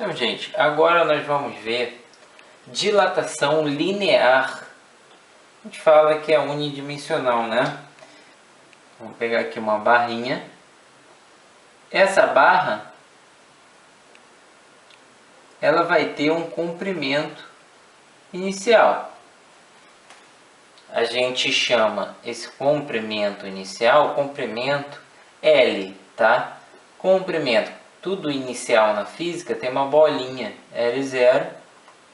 Então, gente, agora nós vamos ver dilatação linear. A gente fala que é unidimensional, né? Vamos pegar aqui uma barrinha. Essa barra, ela vai ter um comprimento inicial. A gente chama esse comprimento inicial, comprimento L, tá? Comprimento, tudo inicial na física tem uma bolinha, L0,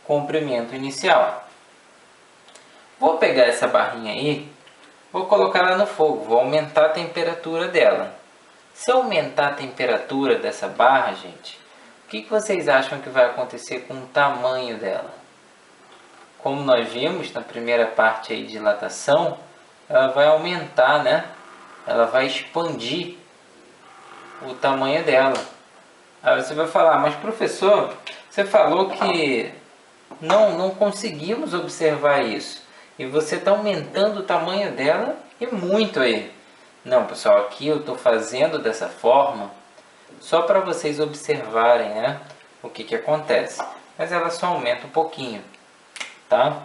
comprimento inicial. Vou pegar essa barrinha aí, vou colocar ela no fogo, vou aumentar a temperatura dela. Se eu aumentar a temperatura dessa barra, gente, o que vocês acham que vai acontecer com o tamanho dela? Como nós vimos na primeira parte aí de dilatação, ela vai aumentar, né? Ela vai expandir o tamanho dela. Aí você vai falar, mas professor, você falou que não conseguimos observar isso. E você está aumentando o tamanho dela e muito aí. Não, pessoal, aqui eu estou fazendo dessa forma só para vocês observarem, né, o que acontece. Mas ela só aumenta um pouquinho, tá?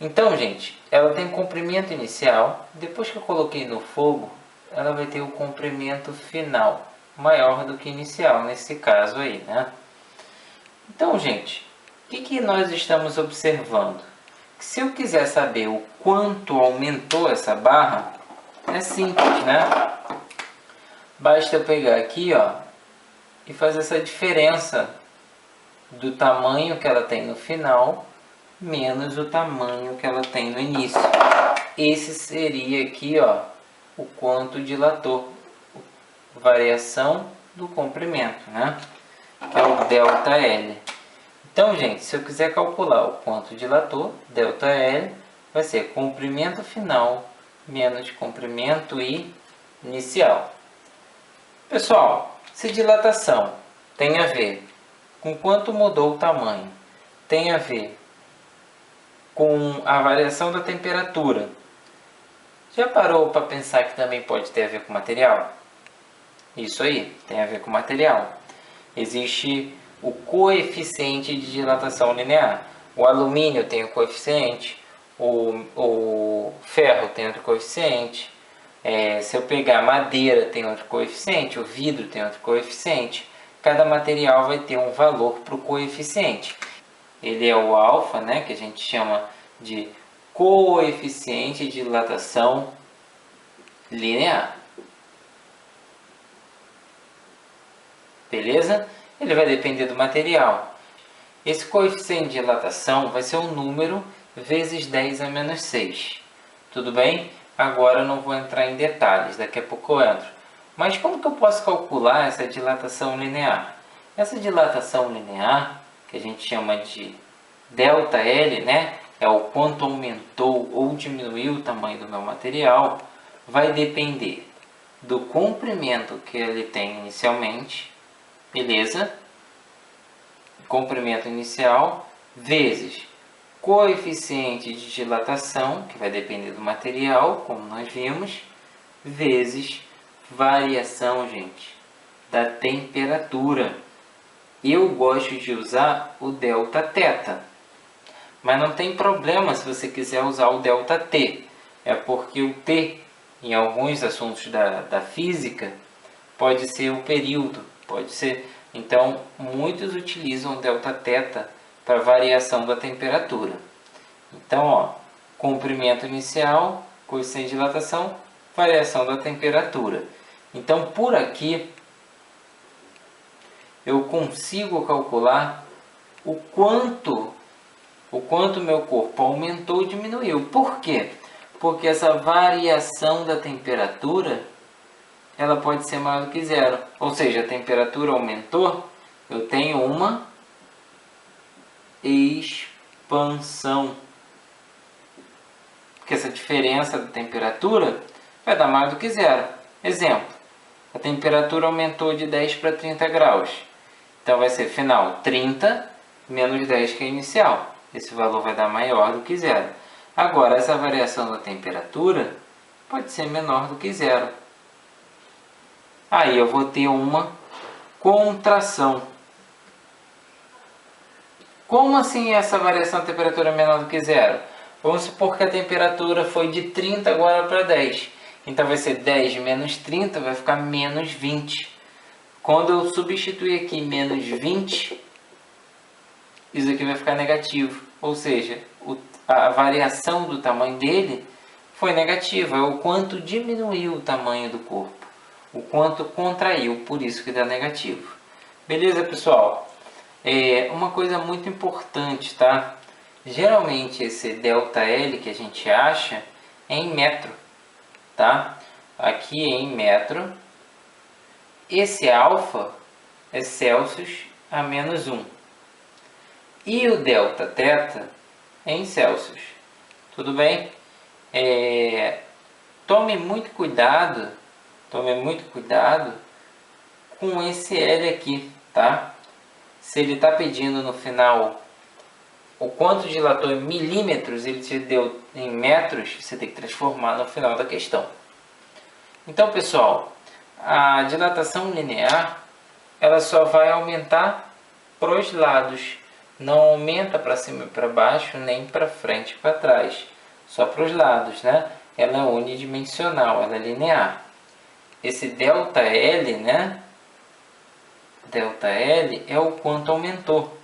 Então, gente, ela tem comprimento inicial. Depois que eu coloquei no fogo, ela vai ter o comprimento final maior do que inicial, nesse caso aí, né? Então, gente, o que nós estamos observando? Que se eu quiser saber o quanto aumentou essa barra, é simples, né? Basta eu pegar aqui, ó, e fazer essa diferença do tamanho que ela tem no final menos o tamanho que ela tem no início. Esse seria aqui, ó, o quanto dilatou, variação do comprimento, né? Que é o ΔL. Então, gente, se eu quiser calcular o quanto dilatou, ΔL vai ser comprimento final menos comprimento inicial. Pessoal, se dilatação tem a ver com quanto mudou o tamanho, tem a ver com a variação da temperatura, já parou para pensar que também pode ter a ver com material? Isso aí, tem a ver com material. Existe o coeficiente de dilatação linear. O alumínio tem um coeficiente, o ferro tem outro coeficiente. Se eu pegar madeira tem outro coeficiente, o vidro tem outro coeficiente. Cada material vai ter um valor para o coeficiente. Ele é o alfa, né, que a gente chama de coeficiente de dilatação linear. Beleza? Ele vai depender do material. Esse coeficiente de dilatação vai ser um número vezes 10 a menos 6. Tudo bem? Agora eu não vou entrar em detalhes, daqui a pouco eu entro. Mas como que eu posso calcular essa dilatação linear? Essa dilatação linear, que a gente chama de ΔL, né? É o quanto aumentou ou diminuiu o tamanho do meu material, vai depender do comprimento que ele tem inicialmente, beleza? Comprimento inicial vezes coeficiente de dilatação, que vai depender do material, como nós vimos, vezes variação, gente, da temperatura. Eu gosto de usar o ΔT, mas não tem problema se você quiser usar o ΔT. É porque o T, em alguns assuntos da física, pode ser o período, pode ser. Então, muitos utilizam o ΔT para variação da temperatura. Então, ó, comprimento inicial, coeficiente de dilatação, variação da temperatura. Então, por aqui, eu consigo calcular o quanto meu corpo aumentou ou diminuiu. Por quê? Porque essa variação da temperatura, ela pode ser maior do que zero. Ou seja, a temperatura aumentou, eu tenho uma expansão. Porque essa diferença da temperatura vai dar mais do que zero. Exemplo, a temperatura aumentou de 10 para 30 graus. Então vai ser final 30 menos 10 que é inicial. Esse valor vai dar maior do que zero. Agora, essa variação da temperatura pode ser menor do que zero. Aí eu vou ter uma contração. Como assim essa variação de temperatura é menor do que zero? Vamos supor que a temperatura foi de 30 agora para 10. Então vai ser 10 menos 30, vai ficar menos 20. Quando eu substituir aqui menos 20, isso aqui vai ficar negativo. Ou seja, a variação do tamanho dele foi negativa. É o quanto diminuiu o tamanho do corpo. O quanto contraiu, por isso que dá negativo. Beleza, pessoal? Uma coisa muito importante, tá? Geralmente esse ΔL que a gente acha é em metro, tá? Aqui é em metro. Esse alfa é Celsius a menos 1. E o Δθ é em Celsius. Tudo bem? Tome muito cuidado com esse L aqui, tá? Se ele está pedindo no final o quanto dilatou em milímetros, ele te deu em metros, você tem que transformar no final da questão. Então, pessoal, a dilatação linear, ela só vai aumentar para os lados. Não aumenta para cima e para baixo, nem para frente e para trás. Só para os lados, né? Ela é unidimensional, ela é linear. Esse ΔL, né? ΔL é o quanto aumentou.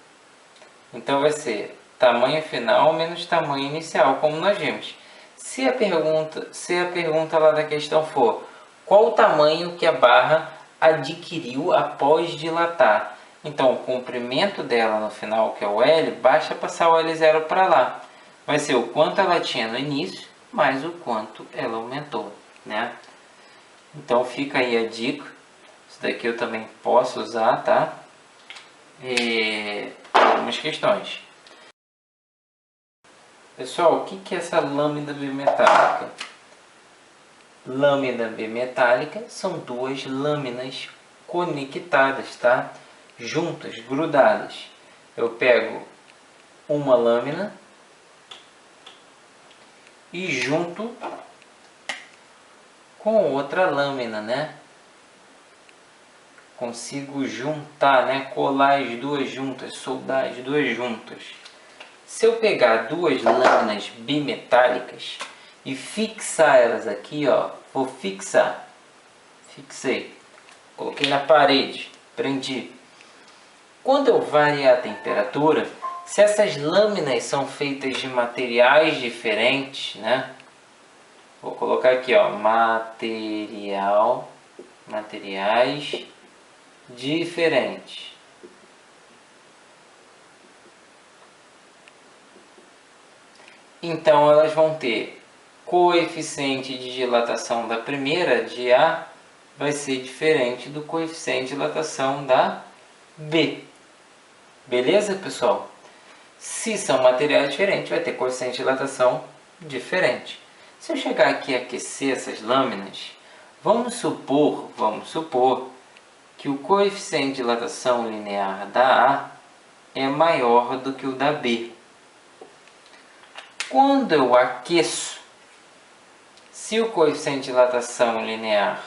Então vai ser tamanho final menos tamanho inicial, como nós vimos. Se a pergunta lá da questão for qual o tamanho que a barra adquiriu após dilatar, então o comprimento dela no final, que é o L, basta passar o L0 para lá. Vai ser o quanto ela tinha no início, mais o quanto ela aumentou, né? Então fica aí a dica. Isso daqui eu também posso usar, tá? Algumas questões. Pessoal, o que é essa lâmina bimetálica? Lâmina bimetálica são duas lâminas conectadas, tá? Juntas, grudadas. Eu pego uma lâmina e junto com outra lâmina, né? Consigo juntar, né? Colar as duas juntas, soldar as duas juntas. Se eu pegar duas lâminas bimetálicas e fixar elas aqui, ó, vou fixar, fixei, coloquei na parede, prendi. Quando eu variar a temperatura, se essas lâminas são feitas de materiais diferentes, né? Vou colocar aqui, ó, materiais diferentes. Então elas vão ter coeficiente de dilatação da primeira, de A, vai ser diferente do coeficiente de dilatação da B. Beleza, pessoal? Se são materiais diferentes, vai ter coeficiente de dilatação diferente. Se eu chegar aqui e aquecer essas lâminas, vamos supor que o coeficiente de dilatação linear da A é maior do que o da B. Quando eu aqueço, se o coeficiente de dilatação linear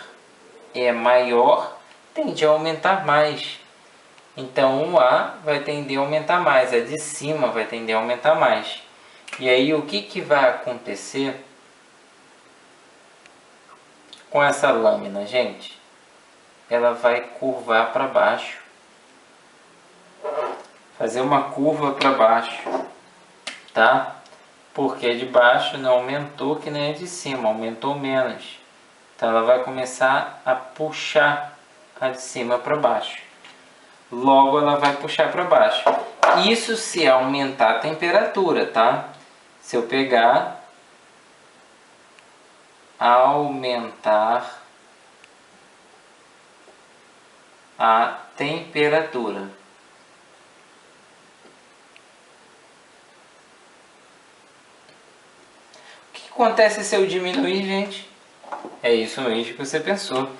é maior, tende a aumentar mais. Então o A vai tender a aumentar mais, a de cima vai tender a aumentar mais. E aí o que vai acontecer com essa lâmina, gente? Ela vai curvar para baixo. Fazer uma curva para baixo, tá? Porque a de baixo não aumentou que nem a de cima, aumentou menos. Então ela vai começar a puxar a de cima para baixo. Logo ela vai puxar para baixo. Isso se aumentar a temperatura, tá? Se eu pegar, aumentar a temperatura. O que acontece se eu diminuir, gente? É isso mesmo que você pensou.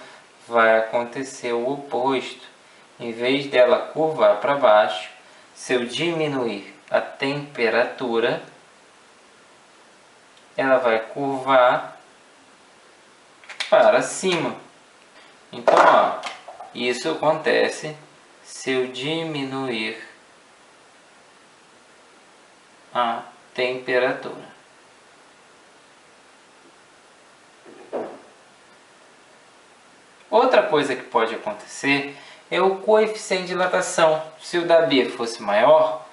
Vai acontecer o oposto. Em vez dela curvar para baixo, se eu diminuir a temperatura, ela vai curvar para cima. Então, ó, isso acontece se eu diminuir a temperatura. Outra coisa que pode acontecer é o coeficiente de dilatação. Se o da B fosse maior,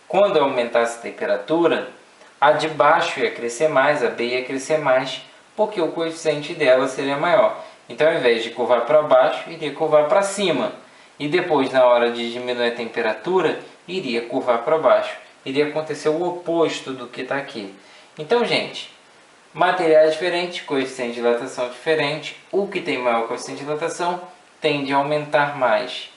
quando aumentasse a temperatura, a de baixo ia crescer mais, a B ia crescer mais, porque o coeficiente dela seria maior. Então, ao invés de curvar para baixo, iria curvar para cima. E depois, na hora de diminuir a temperatura, iria curvar para baixo. Iria acontecer o oposto do que está aqui. Então, gente, materiais diferentes, coeficiente de dilatação diferente. O que tem maior coeficiente de dilatação tende a aumentar mais.